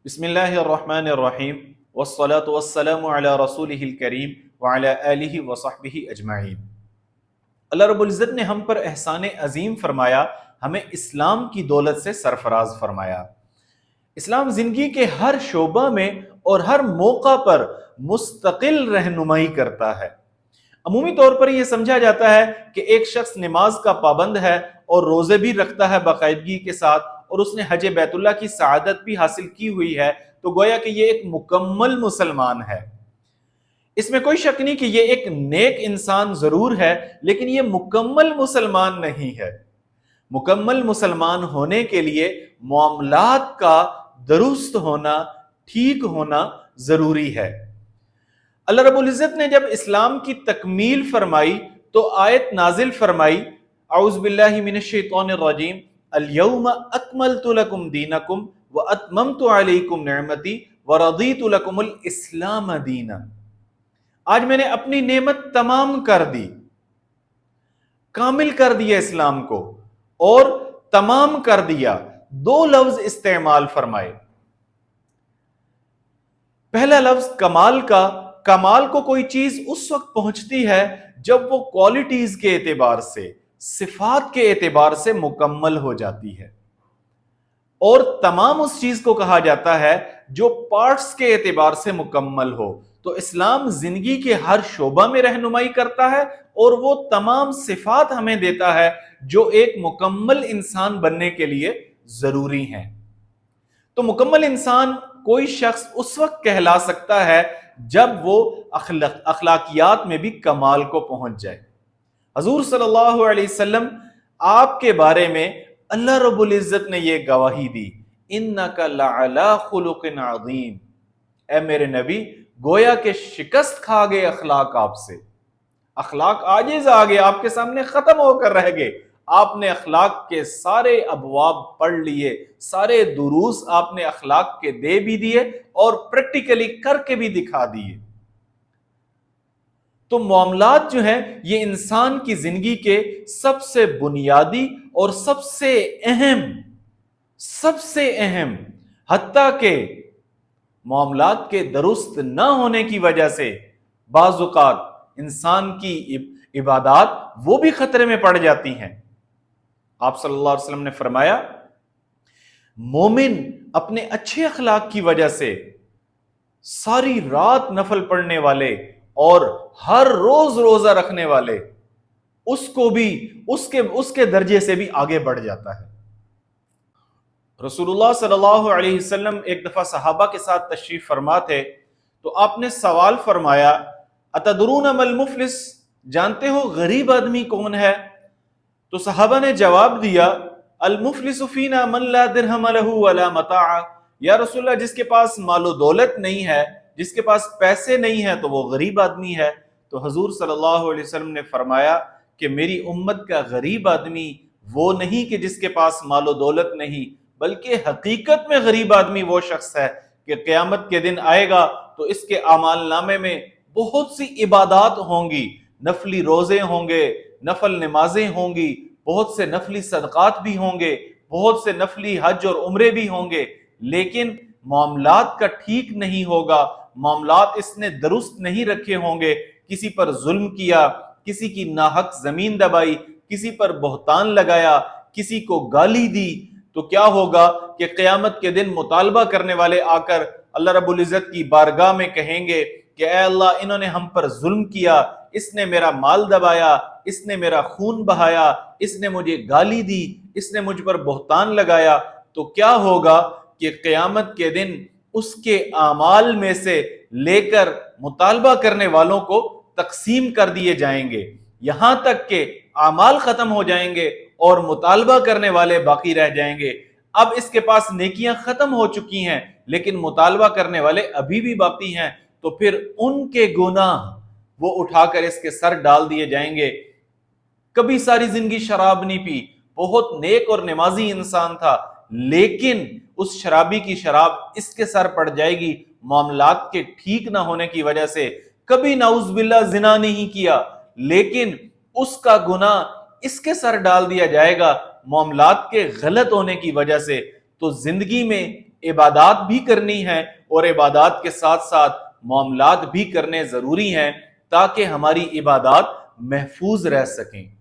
بسم اللہ الرحمن الرحیم والصلاة والسلام علی رسولہ الکریم وعلی آلہ وصحبہ اجمعین۔ اللہ رب العزت نے ہم پر احسان عظیم فرمایا، ہمیں اسلام کی دولت سے سرفراز فرمایا۔ اسلام زندگی کے ہر شعبہ میں اور ہر موقع پر مستقل رہنمائی کرتا ہے۔ عمومی طور پر یہ سمجھا جاتا ہے کہ ایک شخص نماز کا پابند ہے اور روزے بھی رکھتا ہے باقاعدگی کے ساتھ، اور اس نے حج بیت اللہ کی سعادت بھی حاصل کی ہوئی ہے، تو گویا کہ یہ ایک مکمل مسلمان ہے۔ اس میں کوئی شک نہیں کہ یہ ایک نیک انسان ضرور ہے، لیکن یہ مکمل مسلمان نہیں ہے۔ مکمل مسلمان ہونے کے لیے معاملات کا درست ہونا، ٹھیک ہونا ضروری ہے۔ اللہ رب العزت نے جب اسلام کی تکمیل فرمائی تو آیت نازل فرمائی، اعوذ باللہ من الشیطان الرجیم، الیوم اکملت لکم دینکم واتممت علیکم نعمتی ورضیت لکم الاسلام دینا۔ آج میں نے اپنی نعمت تمام کر دی، کامل کر دیا اسلام کو، اور تمام کر دیا۔ دو لفظ استعمال فرمائے۔ پہلا لفظ کمال کا، کمال کو کوئی چیز اس وقت پہنچتی ہے جب وہ کوالٹیز کے اعتبار سے، صفات کے اعتبار سے مکمل ہو جاتی ہے، اور تمام اس چیز کو کہا جاتا ہے جو پارٹس کے اعتبار سے مکمل ہو۔ تو اسلام زندگی کے ہر شعبہ میں رہنمائی کرتا ہے، اور وہ تمام صفات ہمیں دیتا ہے جو ایک مکمل انسان بننے کے لیے ضروری ہیں۔ تو مکمل انسان کوئی شخص اس وقت کہلا سکتا ہے جب وہ اخلاقیات میں بھی کمال کو پہنچ جائے۔ حضور صلی اللہ علیہ وسلم آپ کے بارے میں اللہ رب العزت نے یہ گواہی دی، اِنَّكَ لَعَلَىٰ خُلُقٍ عَظِيمٍ، اے میرے نبی گویا کہ شکست کھا گئے اخلاق آپ سے، اخلاق عاجز آ گئے، آپ کے سامنے ختم ہو کر رہ گئے۔ آپ نے اخلاق کے سارے ابواب پڑھ لیے، سارے دروس آپ نے اخلاق کے دے بھی دیے اور پریکٹیکلی کر کے بھی دکھا دیے۔ تو معاملات جو ہیں یہ انسان کی زندگی کے سب سے بنیادی اور سب سے اہم، حتیٰ کہ معاملات کے درست نہ ہونے کی وجہ سے بعض اوقات انسان کی عبادات وہ بھی خطرے میں پڑ جاتی ہیں۔ آپ صلی اللہ علیہ وسلم نے فرمایا، مومن اپنے اچھے اخلاق کی وجہ سے ساری رات نفل پڑھنے والے اور ہر روز روزہ رکھنے والے، اس کو بھی اس کے درجے سے بھی آگے بڑھ جاتا ہے۔ رسول اللہ صلی اللہ علیہ وسلم ایک دفعہ صحابہ کے ساتھ تشریف فرما تھے، تو آپ نے سوال فرمایا، اتدرون ما المفلس، جانتے ہو غریب آدمی کون ہے؟ تو صحابہ نے جواب دیا، المفلس فینا من لا درہم لہ ولا متاع، یا رسول اللہ جس کے پاس مال و دولت نہیں ہے، جس کے پاس پیسے نہیں ہیں تو وہ غریب آدمی ہے۔ تو حضور صلی اللہ علیہ وسلم نے فرمایا کہ میری امت کا غریب آدمی وہ نہیں کہ جس کے پاس مال و دولت نہیں، بلکہ حقیقت میں غریب آدمی وہ شخص ہے کہ قیامت کے دن آئے گا تو اس کے اعمال نامے میں بہت سی عبادات ہوں گی، نفلی روزے ہوں گے، نفل نمازیں ہوں گی، بہت سے نفلی صدقات بھی ہوں گے، بہت سے نفلی حج اور عمرے بھی ہوں گے، لیکن معاملات کا ٹھیک نہیں ہوگا، معاملات اس نے درست نہیں رکھے ہوں گے، کسی پر ظلم کیا، کسی کی ناحق زمین دبائی، کسی پر بہتان لگایا، کسی کو گالی دی، تو کیا ہوگا کہ قیامت کے دن مطالبہ کرنے والے آ کر اللہ رب العزت کی بارگاہ میں کہیں گے کہ اے اللہ انہوں نے ہم پر ظلم کیا، اس نے میرا مال دبایا، اس نے میرا خون بہایا، اس نے مجھے گالی دی، اس نے مجھ پر بہتان لگایا۔ تو کیا ہوگا کہ قیامت کے دن اس کے اعمال میں سے لے کر مطالبہ کرنے والوں کو تقسیم کر دیے جائیں گے، یہاں تک کہ اعمال ختم ہو جائیں گے اور مطالبہ کرنے والے باقی رہ جائیں گے۔ اب اس کے پاس نیکیاں ختم ہو چکی ہیں لیکن مطالبہ کرنے والے ابھی بھی باقی ہیں، تو پھر ان کے گناہ وہ اٹھا کر اس کے سر ڈال دیے جائیں گے۔ کبھی ساری زندگی شراب نہیں پی، بہت نیک اور نمازی انسان تھا، لیکن اس شرابی کی شراب اس کے سر پڑ جائے گی معاملات کے ٹھیک نہ ہونے کی وجہ سے۔ کبھی نعوذ باللہ زنا نہیں کیا، لیکن اس کا گناہ اس کے سر ڈال دیا جائے گا معاملات کے غلط ہونے کی وجہ سے۔ تو زندگی میں عبادات بھی کرنی ہے اور عبادات کے ساتھ ساتھ معاملات بھی کرنے ضروری ہیں تاکہ ہماری عبادات محفوظ رہ سکیں۔